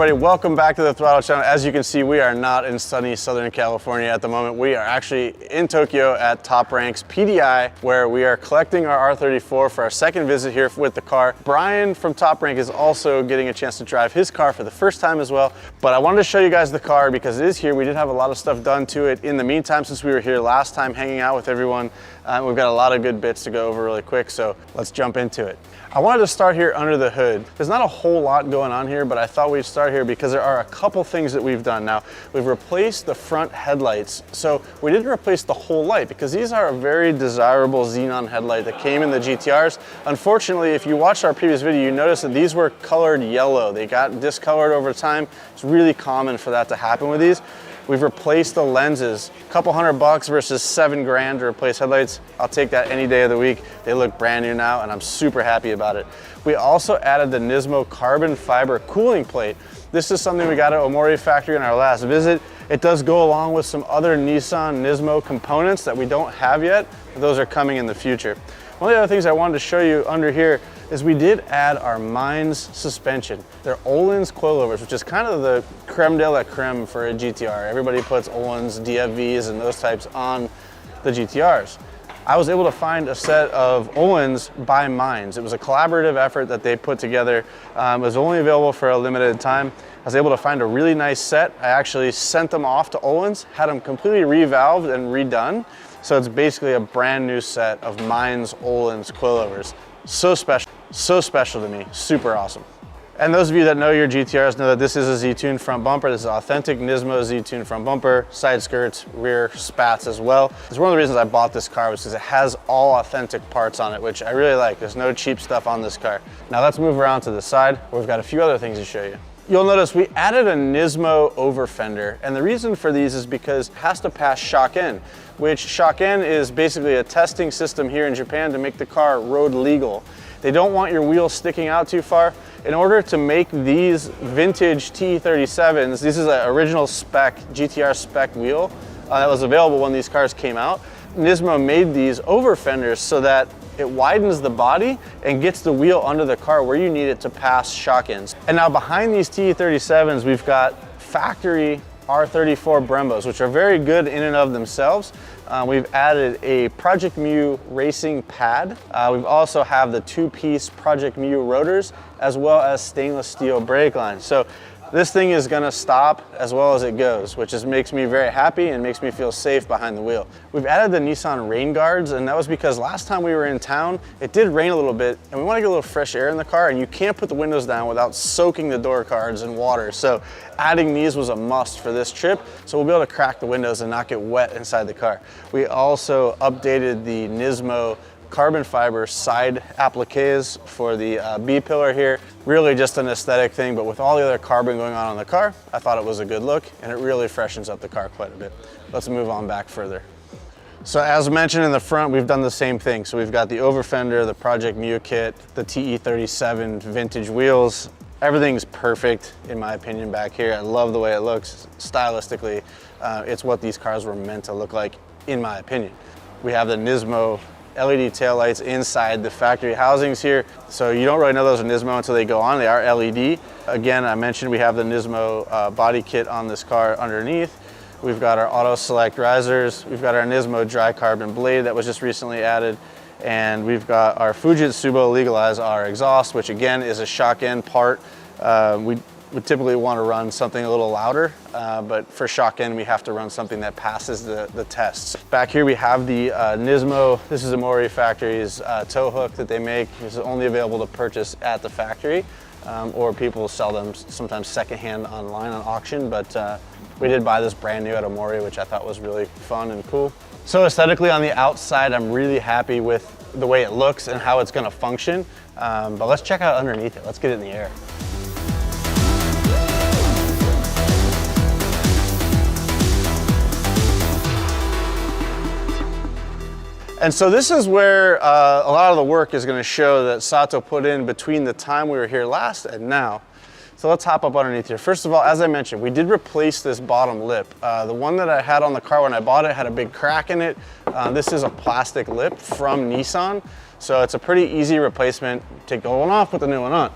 everybody, welcome back to the Throttle channel. As you can see, we are not in sunny Southern California at the moment. We are actually in Tokyo at Top Rank's PDI, where we are collecting our R34 for our second visit here with the car. Brian from Top Rank is also getting a chance to drive his car for the first time as well. But I wanted to show you guys the car because it is here. We did have a lot of stuff done to it in the meantime since we were here last time hanging out with everyone. We've got a lot of good bits to go over really quick, so let's jump into it. I wanted to start here under the hood. There's not a whole lot going on here, but I thought we'd start here because there are a couple things that we've done. Now, we've replaced the front headlights. So we didn't replace the whole light because these are a very desirable xenon headlight that came in the GTRs. Unfortunately, if you watched our previous video, you noticed that these were colored yellow. They got discolored over time. It's really common for that to happen with these. We've replaced the lenses, a couple $100 versus $7 grand to replace headlights. I'll take that any day of the week. They look brand new now and I'm super happy about it. We also added the Nismo carbon fiber cooling plate. This is something we got at Omori factory in our last visit. It does go along with some other Nissan Nismo components that we don't have yet. Those are coming in the future. One of the other things I wanted to show you under here is we did add our Mines suspension. They're Öhlins coilovers, which is kind of the creme de la creme for a GTR. Everybody puts Öhlins, DFVs, and those types on the GTRs. I was able to find a set of Öhlins by Mines. It was a collaborative effort that they put together. It was only available for a limited time. I was able to find a really nice set. I actually sent them off to Öhlins, had them completely revalved and redone. So it's basically a brand new set of Mines Öhlins coilovers. So special to me, super awesome. And those of you that know your GTRs know that this is a Z-Tune front bumper. This is an authentic Nismo Z-Tune front bumper, side skirts, rear spats as well. It's one of the reasons I bought this car was because it has all authentic parts on it, which I really like. There's no cheap stuff on this car. Now let's move around to the side where we've got a few other things to show you. You'll notice we added a Nismo over fender, and the reason for these is because it has to pass Shock-N, which Shock-N is basically a testing system here in Japan to make the car road legal. They don't want your wheels sticking out too far. In order to make these vintage TE37s, this is an original spec, GTR spec wheel that was available when these cars came out. Nismo made these over fenders so that it widens the body and gets the wheel under the car where you need it to pass Shock-Ns. And now behind these TE37s, we've got factory R34 Brembos, which are very good in and of themselves. We've added a Project Mu racing pad. We've also have the two-piece Project Mu rotors, as well as stainless steel brake lines. So this thing is gonna stop as well as it goes, which makes me very happy and makes me feel safe behind the wheel. We've added the Nissan rain guards, and that was because last time we were in town, it did rain a little bit, and we wanna get a little fresh air in the car, and you can't put the windows down without soaking the door cards in water. So adding these was a must for this trip, so we'll be able to crack the windows and not get wet inside the car. We also updated the Nismo carbon fiber side appliques for the B-pillar here. Really just an aesthetic thing, but with all the other carbon going on the car, I thought it was a good look, and it really freshens up the car quite a bit. Let's move on back further. So as mentioned in the front, we've done the same thing. So we've got the over fender, the Project Mu kit, the TE37 vintage wheels. Everything's perfect in my opinion back here. I love the way it looks stylistically. It's what these cars were meant to look like in my opinion. We have the Nismo LED taillights inside the factory housings here. So you don't really know those are Nismo until they go on. They are LED. Again, I mentioned we have the Nismo body kit on this car underneath. We've got our auto select risers. We've got our Nismo dry carbon blade that was just recently added. And we've got our Fujitsu Legalize R exhaust, which again is a Shock-N part. We would typically want to run something a little louder, but for Shock-N we have to run something that passes the tests. Back here we have the Nismo, this is Omori factory's tow hook that they make. This is only available to purchase at the factory, or people sell them sometimes secondhand online on auction, but we did buy this brand new at Omori, which I thought was really fun and cool. So aesthetically on the outside, I'm really happy with the way it looks and how it's gonna function, but let's check out underneath it. Let's get it in the air. And so this is where a lot of the work is going to show that Sato put in between the time we were here last and now. So let's hop up underneath here. First of all, as I mentioned, we did replace this bottom lip. The one that I had on the car when I bought it had a big crack in it. This is a plastic lip from Nissan. So it's a pretty easy replacement. Take the old one off, put the new one on.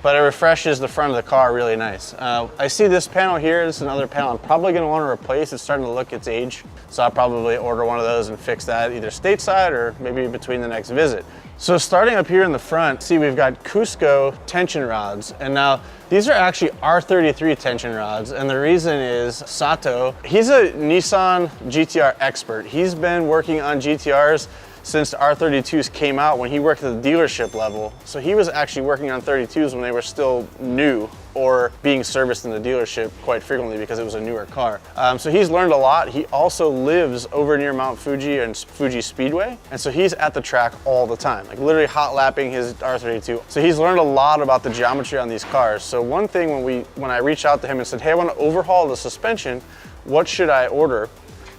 but it refreshes the front of the car really nice. I see this panel here. This is another panel I'm probably going to want to replace. It's starting to look its age, so I'll probably order one of those and fix that either stateside or maybe between the next visit. So starting up here in the front, see we've got Cusco tension rods, and now these are actually R33 tension rods, and the reason is Sato, he's a Nissan GTR expert. He's been working on GTRs since the R32s came out when he worked at the dealership level. So he was actually working on 32s when they were still new or being serviced in the dealership quite frequently because it was a newer car. So he's learned a lot. He also lives over near Mount Fuji and Fuji Speedway. And so he's at the track all the time, like literally hot lapping his R32. So he's learned a lot about the geometry on these cars. So one thing when I reached out to him and said, hey, I want to overhaul the suspension, what should I order?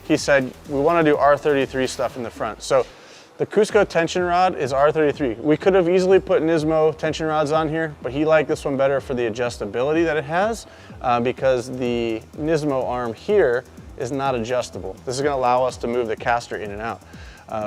He said, we want to do R33 stuff in the front. So the Cusco tension rod is R33. We could have easily put Nismo tension rods on here, but he liked this one better for the adjustability that it has because the Nismo arm here is not adjustable. This is going to allow us to move the caster in and out.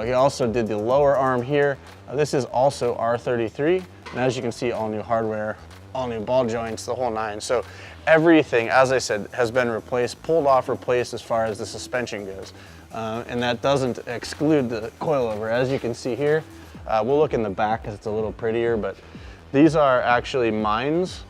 He also did the lower arm here. This is also R33, and as you can see, all new hardware, all new ball joints, the whole nine. So everything, as I said, has been replaced, pulled off, replaced as far as the suspension goes. And that doesn't exclude the coilover. As you can see here, we'll look in the back because it's a little prettier, but these are actually Mines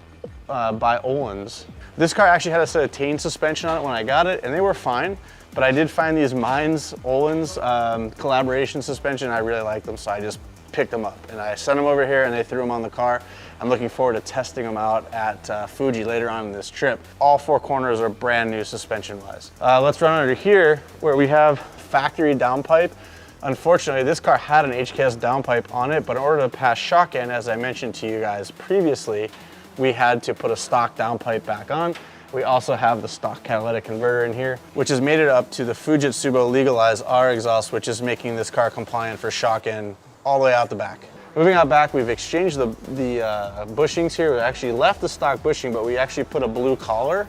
by Öhlins. This car actually had a set of Tane suspension on it when I got it, and they were fine, but I did find these Mines Öhlins collaboration suspension. I really like them, so I just picked them up and I sent them over here and they threw them on the car. I'm looking forward to testing them out at Fuji later on in this trip. All four corners are brand new suspension wise. Let's run under here where we have factory downpipe. Unfortunately, this car had an HKS downpipe on it, but in order to pass shock end, as I mentioned to you guys previously, we had to put a stock downpipe back on. We also have the stock catalytic converter in here, which has made it up to the Fujitsu legalized R exhaust, which is making this car compliant for shock end all the way out the back. Moving out back, we've exchanged the bushings here. We actually left the stock bushing, but we actually put a blue collar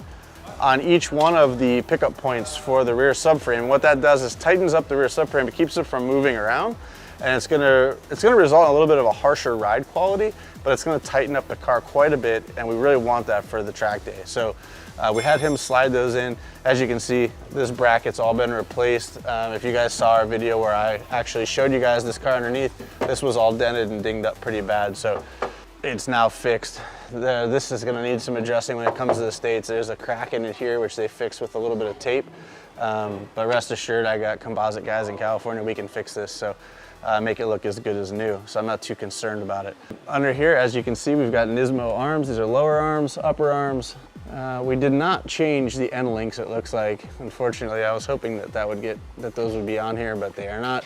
on each one of the pickup points for the rear subframe. What that does is tightens up the rear subframe. It keeps it from moving around, and it's gonna result in a little bit of a harsher ride quality, but it's gonna tighten up the car quite a bit, and we really want that for the track day. So we had him slide those in. As you can see, this bracket's all been replaced. If you guys saw our video where I actually showed you guys this car underneath, this was all dented and dinged up pretty bad, so it's now fixed. This is gonna need some adjusting when it comes to the States. There's a crack in it here, which they fixed with a little bit of tape. But rest assured, I got composite guys in California, we can fix this, so make it look as good as new. So I'm not too concerned about it. Under here, as you can see, we've got Nismo arms. These are lower arms, upper arms. We did not change the end links, it looks like. Unfortunately, I was hoping that those would be on here, but they are not.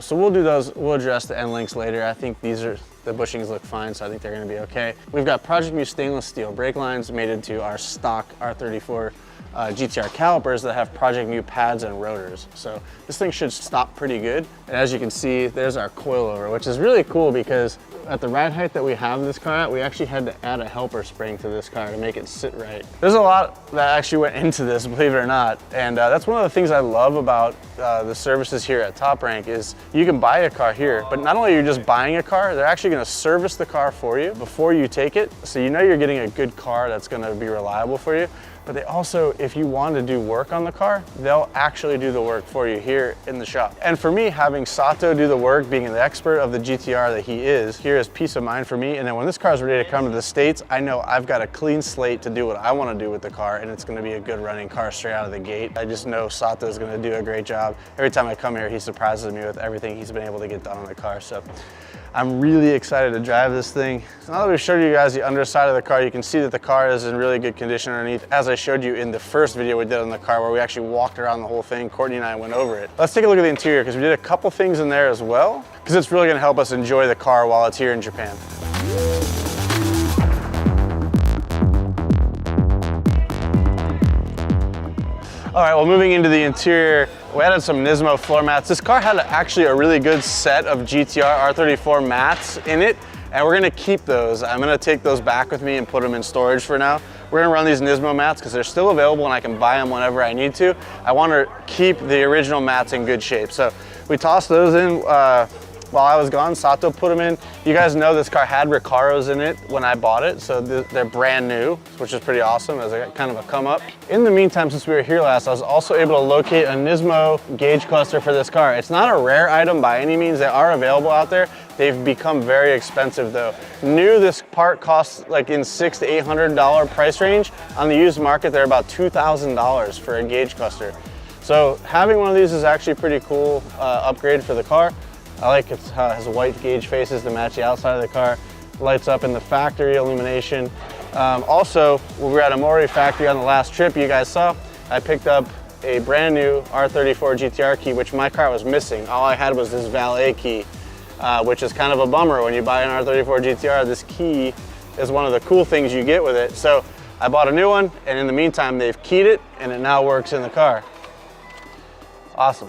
So we'll do those, we'll address the end links later. I think the bushings look fine, so I think they're gonna be okay. We've got Project Mu stainless steel brake lines mated to our stock R34 GTR calipers that have Project Mu pads and rotors. So this thing should stop pretty good. And as you can see, there's our coilover, which is really cool because at the ride height that we have this car at, we actually had to add a helper spring to this car to make it sit right. There's a lot that actually went into this, believe it or not. And that's one of the things I love about the services here at Top Rank is you can buy a car here, but not only are you just buying a car, they're actually gonna service the car for you before you take it. So you know you're getting a good car that's gonna be reliable for you. But they also, if you want to do work on the car, they'll actually do the work for you here in the shop. And for me, having Sato do the work, being the expert of the GTR that he is, here is peace of mind for me. And then when this car is ready to come to the States, I know I've got a clean slate to do what I want to do with the car, and it's going to be a good running car straight out of the gate. I just know Sato is going to do a great job. Every time I come here, he surprises me with everything he's been able to get done on the car. So I'm really excited to drive this thing. So now that we've showed you guys the underside of the car, you can see that the car is in really good condition underneath, as I showed you in the first video we did on the car where we actually walked around the whole thing. Courtney and I went over it. Let's take a look at the interior because we did a couple things in there as well, because it's really going to help us enjoy the car while it's here in Japan. All right, well, moving into the interior, we added some Nismo floor mats. This car had actually a really good set of GTR R34 mats in it, and we're gonna keep those. I'm gonna take those back with me and put them in storage for now. We're gonna run these Nismo mats because they're still available and I can buy them whenever I need to. I want to keep the original mats in good shape. So we tossed those in while I was gone. Sato put them in. You guys know this car had Recaros in it when I bought it, so they're brand new, which is pretty awesome as a kind of a come up. In the meantime, since we were here last, I was also able to locate a Nismo gauge cluster for this car. It's not a rare item by any means. They are available out there. They've become very expensive though. New, this part costs like in $600 to $800 price range. On the used market, they're about $2,000 for a gauge cluster. So having one of these is actually pretty cool upgrade for the car. I like it has white gauge faces to match the outside of the car. Lights up in the factory illumination. Also, when we were at a Mori factory on the last trip you guys saw, I picked up a brand new R34 GTR key, which my car was missing. All I had was this valet key, which is kind of a bummer. When you buy an R34 GTR, this key is one of the cool things you get with it. So I bought a new one, and in the meantime, they've keyed it, and it now works in the car. Awesome.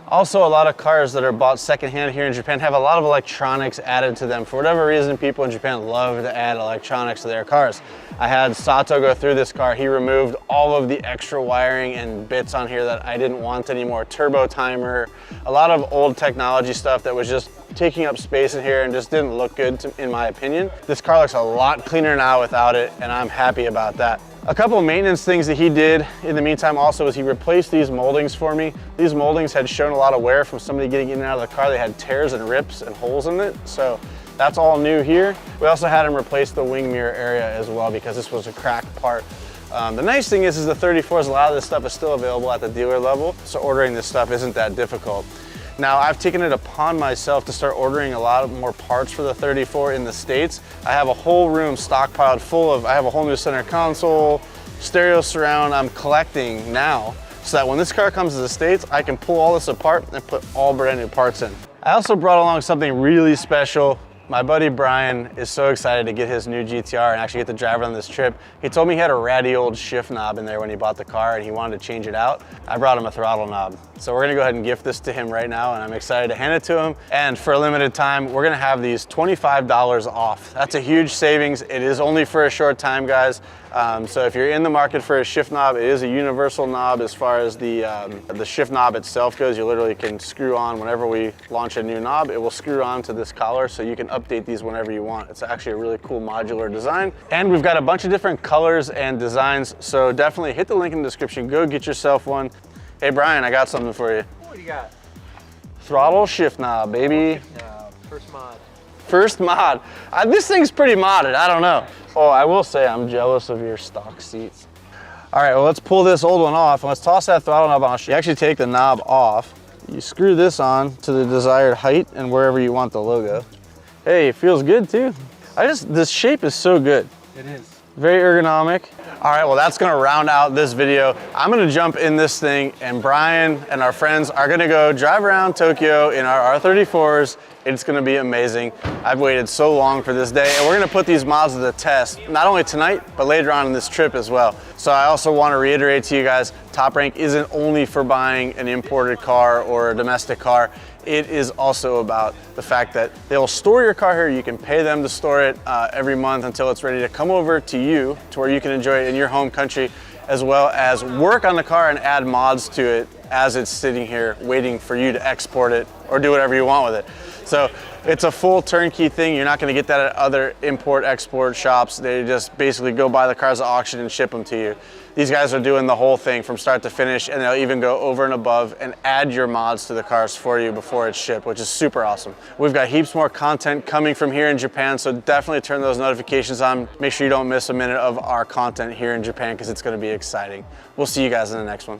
Also, a lot of cars that are bought secondhand here in Japan have a lot of electronics added to them. For whatever reason, people in Japan love to add electronics to their cars. I had Sato go through this car. He removed all of the extra wiring and bits on here that I didn't want anymore. Turbo timer, a lot of old technology stuff that was just taking up space in here and just didn't look good in my opinion. This car looks a lot cleaner now without it, and I'm happy about that. A couple of maintenance things that he did in the meantime also is he replaced these moldings for me. These moldings had shown a lot of wear from somebody getting in and out of the car. They had tears and rips and holes in it, so that's all new here. We also had him replace the wing mirror area as well because this was a cracked part. The nice thing is the 34s, a lot of this stuff is still available at the dealer level, so ordering this stuff isn't that difficult. Now, I've taken it upon myself to start ordering a lot more parts for the 34 in the States. I have a whole room stockpiled full of, I have a whole new center console, stereo surround I'm collecting now, so that when this car comes to the States, I can pull all this apart and put all brand new parts in. I also brought along something really special. My buddy Brian is so excited to get his new GTR and actually get to drive it on this trip. He told me he had a ratty old shift knob in there when he bought the car and he wanted to change it out. I brought him a throttle knob. So we're gonna go ahead and gift this to him right now, and I'm excited to hand it to him. And for a limited time, we're gonna have these $25 off. That's a huge savings. It is only for a short time, guys. So if you're in the market for a shift knob, it is a universal knob as far as the shift knob itself goes. You literally can screw on whenever we launch a new knob, it will screw on to this collar so you can update these whenever you want. It's actually a really cool modular design. And we've got a bunch of different colors and designs, so definitely hit the link in the description. Go get yourself one. Hey Brian, I got something for you. What do you got? Throttle shift knob, baby. First mod. First mod. This thing's pretty modded, I don't know. Oh, I will say I'm jealous of your stock seats. All right, well, let's pull this old one off and let's toss that throttle knob on. You actually take the knob off. You screw this on to the desired height and wherever you want the logo. Hey, it feels good too. This shape is so good. It is. Very ergonomic. All right, well, that's gonna round out this video. I'm gonna jump in this thing and Brian and our friends are gonna go drive around Tokyo in our R34s. It's gonna be amazing. I've waited so long for this day, and we're gonna put these mods to the test, not only tonight, but later on in this trip as well. So I also wanna reiterate to you guys, Top Rank isn't only for buying an imported car or a domestic car. It is also about the fact that they'll store your car here. You can pay them to store it every month until it's ready to come over to you, to where you can enjoy it in your home country, as well as work on the car and add mods to it as it's sitting here waiting for you to export it or do whatever you want with it. So it's a full turnkey thing. You're not gonna get that at other import-export shops. They just basically go buy the cars at auction and ship them to you. These guys are doing the whole thing from start to finish, and they'll even go over and above and add your mods to the cars for you before it's shipped, which is super awesome. We've got heaps more content coming from here in Japan, so definitely turn those notifications on. Make sure you don't miss a minute of our content here in Japan because it's gonna be exciting. We'll see you guys in the next one.